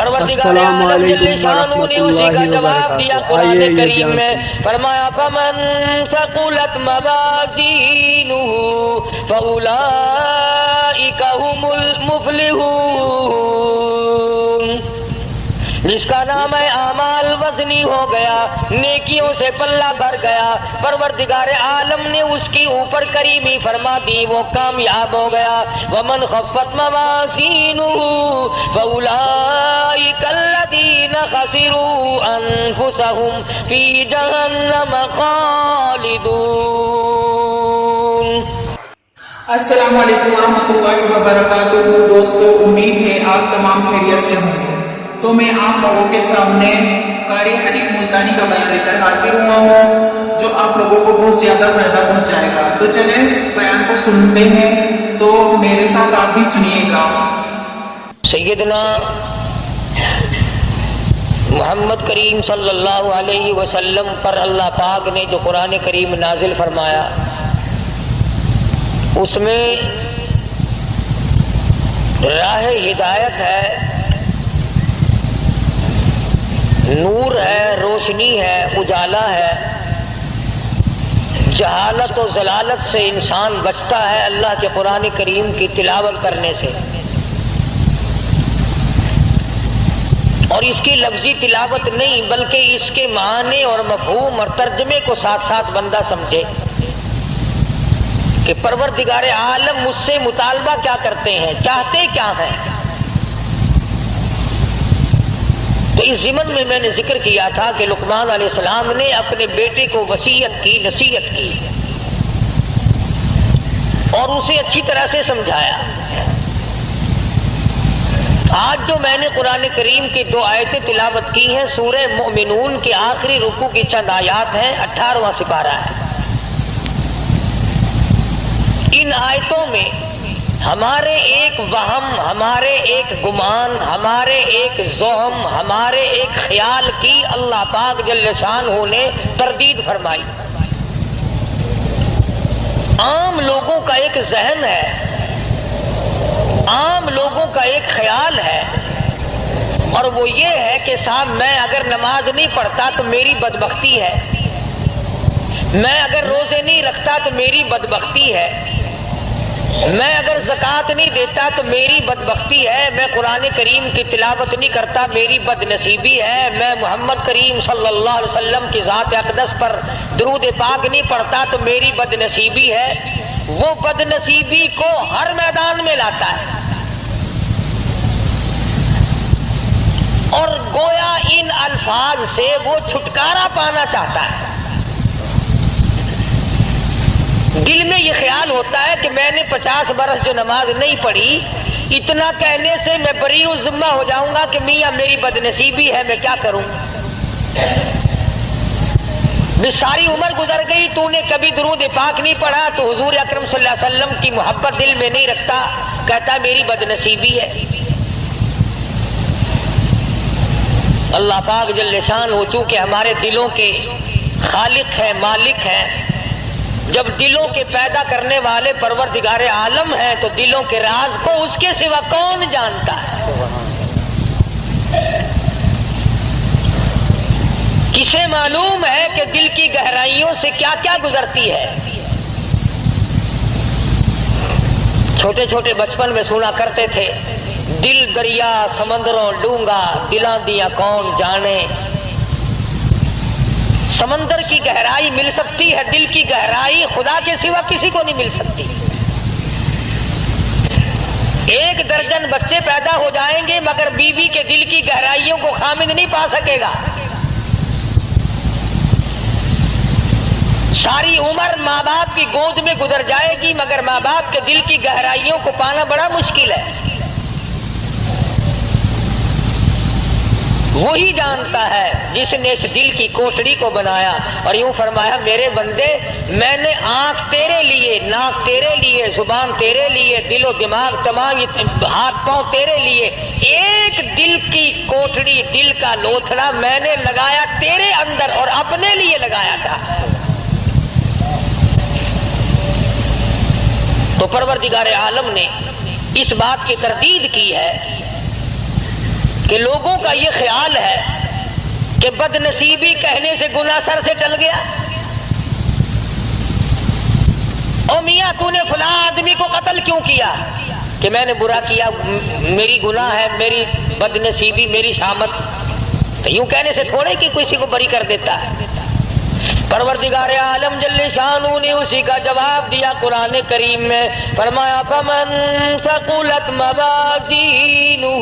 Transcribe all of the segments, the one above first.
السلام علیکم ورحمۃ اللہ وبرکاتہ۔ آئیے یہ کریم بیان میں سنیں۔ فرمایا فمن ثقلت موازینہ فاولئک هم المفلحون۔ جس کا نام ہے اعمال وزنی ہو گیا، نیکیوں سے پلہ بھر گیا، پروردگار عالم نے اس کی اوپر کریمی فرما دی، وہ کامیاب ہو گیا۔ ومن خفت موازینہ فاولئک الذین خسروا انفسهم فی جہنم خالدون۔ السلام علیکم ورحمۃ اللہ وبرکاتہ۔ دوستو، امید ہے آپ تمام خیریت سے ہوں گے۔ تو میں آپ لوگوں کے سامنے قاری حنیف ملتانی کا بیان لے کر حاضر ہوا ہوں، جو آپ لوگوں کو بہت زیادہ فائدہ پہنچائے گا۔ تو چلیں بیان کو سنتے ہیں، تو میرے ساتھ آپ بھی سنیے گا۔ سیدنا محمد کریم صلی اللہ علیہ وسلم پر اللہ پاک نے جو قرآن کریم نازل فرمایا، اس میں راہ ہدایت ہے، نور ہے، روشنی ہے، اجالا ہے۔ جہالت و ضلالت سے انسان بچتا ہے اللہ کے قرآن کریم کی تلاوت کرنے سے، اور اس کی لفظی تلاوت نہیں بلکہ اس کے معنی اور مفہوم اور ترجمے کو ساتھ ساتھ بندہ سمجھے کہ پروردگار عالم مجھ سے مطالبہ کیا کرتے ہیں، چاہتے کیا ہیں۔ تو اس ضمن میں میں نے ذکر کیا تھا کہ لقمان علیہ السلام نے اپنے بیٹے کو وصیت کی، نصیحت کی اور اسے اچھی طرح سے سمجھایا۔ آج جو میں نے قرآن کریم کی 2 آیتیں تلاوت کی ہیں، سورہ مومنون کے آخری رکوع کی چند آیات ہیں، 18واں سپارہ ہے۔ ان آیتوں میں ہمارے ایک وہم، ہمارے ایک گمان، ہمارے ایک زوہم، ہمارے ایک خیال کی اللہ پاک جل شانہ نے تردید فرمائی۔ عام لوگوں کا ایک ذہن ہے، عام لوگوں کا ایک خیال ہے، اور وہ یہ ہے کہ صاحب میں اگر نماز نہیں پڑھتا تو میری بدبختی ہے، میں اگر روزے نہیں رکھتا تو میری بدبختی ہے، میں اگر زکوٰۃ نہیں دیتا تو میری بدبختی ہے، میں قرآن کریم کی تلاوت نہیں کرتا میری بد نصیبی ہے، میں محمد کریم صلی اللہ علیہ وسلم کی ذات اقدس پر درود پاک نہیں پڑھتا تو میری بد نصیبی ہے۔ وہ بد نصیبی کو ہر میدان میں لاتا ہے، اور گویا ان الفاظ سے وہ چھٹکارا پانا چاہتا ہے۔ دل میں یہ خیال ہوتا ہے کہ میں نے 50 برس جو نماز نہیں پڑھی، اتنا کہنے سے میں بری الذمہ ہو جاؤں گا کہ میاں میری بد نصیبی ہے، میں کیا کروں؟ ساری عمر گزر گئی، تو نے کبھی درود پاک نہیں پڑھا، تو حضور اکرم صلی اللہ علیہ وسلم کی محبت دل میں نہیں رکھتا، کہتا میری بد نصیبی ہے۔ اللہ پاک جل شانہ چونکہ ہمارے دلوں کے خالق ہے، مالک ہے، جب دلوں کے پیدا کرنے والے پروردگار عالم ہیں تو دلوں کے راز کو اس کے سوا کون جانتا ہے؟ کسے معلوم ہے کہ دل کی گہرائیوں سے کیا کیا گزرتی ہے؟ چھوٹے چھوٹے بچپن میں سنا کرتے تھے، دل دریا سمندروں ڈونگا، دلاں دیا کون جانے۔ سمندر کی گہرائی مل سکتی ہے، دل کی گہرائی خدا کے سوا کسی کو نہیں مل سکتی۔ 1 درجن بچے پیدا ہو جائیں گے مگر بیوی کے دل کی گہرائیوں کو خامد نہیں پا سکے گا۔ ساری عمر ماں باپ کی گود میں گزر جائے گی مگر ماں باپ کے دل کی گہرائیوں کو پانا بڑا مشکل ہے۔ وہی جانتا ہے جس نے اس دل کی کوٹڑی کو بنایا، اور یوں فرمایا میرے بندے میں نے آنکھ تیرے لیے، ناک تیرے لیے، زبان تیرے لیے، دل و دماغ تمام ہاتھ پاؤں تیرے لیے، ایک دل کی کوٹڑی، دل کا لوتھڑا میں نے لگایا تیرے اندر اور اپنے لیے لگایا تھا۔ تو تو پروردگار عالم نے اس بات کی تردید کی ہے کہ لوگوں کا یہ خیال ہے کہ بد نصیبی کہنے سے گناہ سر سے ٹل گیا. او میاں تو نے فلاں آدمی کو قتل کیوں کیا؟ کہ میں نے برا کیا، میری گناہ ہے، میری بد نصیبی، میری شامت. یوں کہنے سے تھوڑے کہ کسی کو بری کر دیتا ہے. پروردگار عالم جل شانہ نے اسی کا جواب دیا قرآن کریم میں، فرمایا فمن ثقلت موازینہ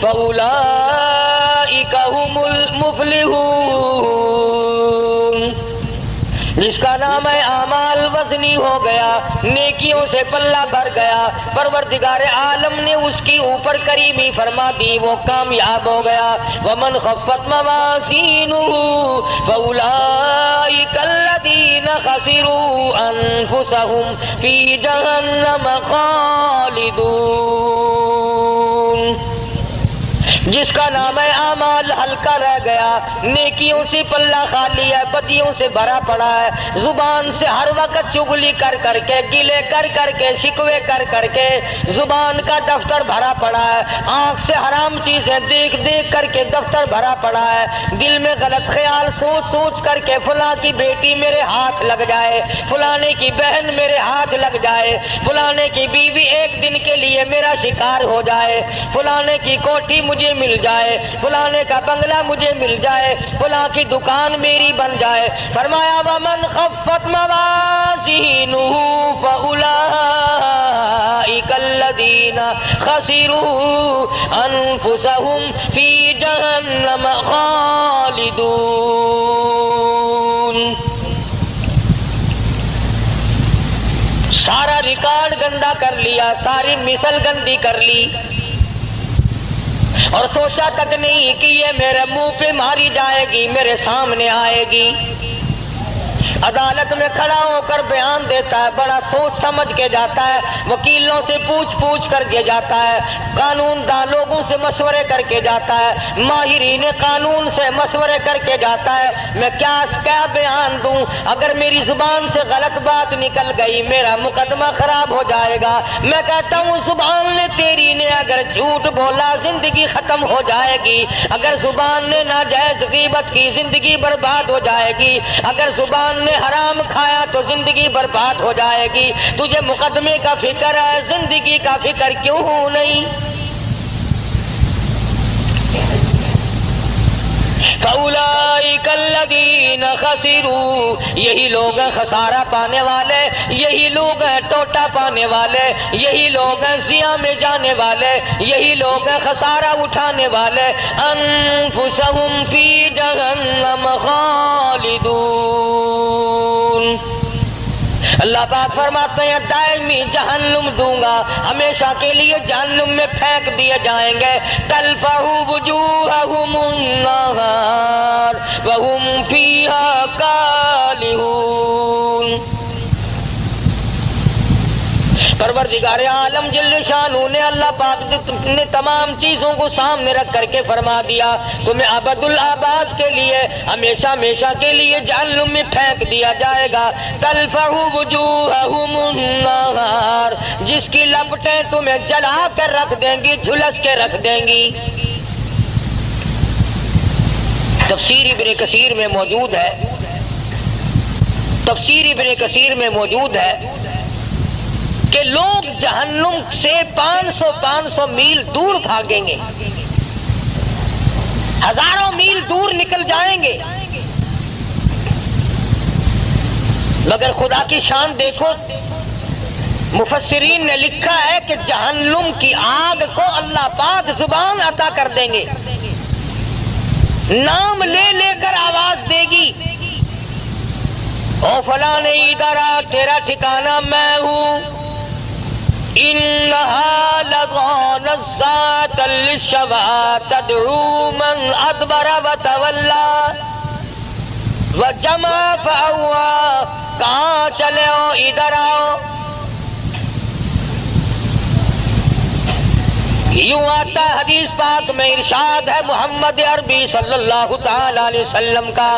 فاولئک هم المفلحون. جس کا نام ہے اعمال وزنی ہو گیا، نیکیوں سے پلہ بھر گیا، پروردگار عالم نے اس کی اوپر کریمی فرما دی، وہ کامیاب ہو گیا. ومن خفت موازینہ فاولئک الذین خسروا انفسهم فی جہنم خالدون. جس کا نام ہے اعمال ہلکا رہ گیا، نیکیوں سے پلہ خالی ہے، بدیوں سے بھرا پڑا ہے، زبان سے ہر وقت چغلی کر کر کے، گلے کر کر کے، شکوے کر کر کے زبان کا دفتر بھرا پڑا ہے، آنکھ سے حرام چیزیں دیکھ دیکھ کر کے دفتر بھرا پڑا ہے، دل میں غلط خیال سوچ سوچ کر کے فلاں کی بیٹی میرے ہاتھ لگ جائے، فلانے کی بہن میرے ہاتھ لگ جائے، فلانے کی بیوی ایک دن کے لیے میرا شکار ہو جائے، فلانے کی کوٹھی مجھے مل جائے، فلانے کا بنگلہ مجھے مل جائے، فلاں کی دکان میری بن جائے. فرمایا ومن خفت موازینہ فاولئک الذین خسروا انفسهم فی جہنم خالدون. سارا ریکارڈ گندا کر لیا، ساری مثل گندی کر لی، اور سوچا تک نہیں کہ یہ میرے منہ پہ ماری جائے گی، میرے سامنے آئے گی. عدالت میں کھڑا ہو کر بیان دیتا ہے، بڑا سوچ سمجھ کے جاتا ہے، وکیلوں سے پوچھ پوچھ کر کے جاتا ہے، قانون دان لوگوں سے مشورے کر کے جاتا ہے، ماہرین قانون سے مشورے کر کے جاتا ہے. میں کیا بیان دوں؟ اگر میری زبان سے غلط بات نکل گئی میرا مقدمہ خراب ہو جائے گا. میں کہتا ہوں زبان نے تیری نے اگر جھوٹ بولا زندگی ختم ہو جائے گی، اگر زبان نے ناجائز غیبت کی زندگی برباد ہو جائے گی، اگر زبان نے حرام کھایا تو زندگی برباد ہو جائے گی. تجھے مقدمے کا فکر ہے، زندگی کا فکر کیوں نہیں؟ فَأُولَئِكَ الَّذِينَ خَسِرُوا، یہی لوگ ہیں خسارہ پانے والے، یہی لوگ ہیں ٹوٹا پانے والے، یہی لوگ ہیں زیاں میں جانے والے، یہی لوگ ہیں خسارہ اٹھانے والے. انفسہم فی جہنم خالدون. اللہ پاک فرماتے ہیں دائمی جہنم دوں گا، ہمیشہ کے لیے جہنم میں پھینک دیے جائیں گے. تلفح وجوہہم النار وہم فیہا کالہون. پروردگار عالم جل شانہ نے اللہ پاک نے تمام چیزوں کو سامنے رکھ کر کے فرما دیا تمہیں ابد الآباد کے لیے ہمیشہ ہمیشہ کے لیے جہنم میں پھینک دیا جائے گا. تلفح وجوہہم النار، جس کی لپٹیں تمہیں جلا کر رکھ دیں گی، جھلس کے رکھ دیں گی. تفسیر ابن کثیر میں موجود ہے، تفسیر ابن کثیر میں موجود ہے کہ لوگ جہنم سے 500 میل دور بھاگیں گے، ہزاروں میل دور نکل جائیں گے، مگر خدا کی شان دیکھو، مفسرین نے لکھا ہے کہ جہنم کی آگ کو اللہ پاک زبان عطا کر دیں گے، نام لے لے کر آواز دے گی، او فلاں ادھر آ، تیرا ٹھکانہ میں ہوں. انہا لظى نزاعۃ للشوى تدعو من ادبر وتولى وجمع فأوعى. کہاں چلے ہو؟ ادھر آؤ. یوں آتا حدیث پاک میں ارشاد ہے محمد عربی صلی اللہ تعالی علیہ وسلم کا،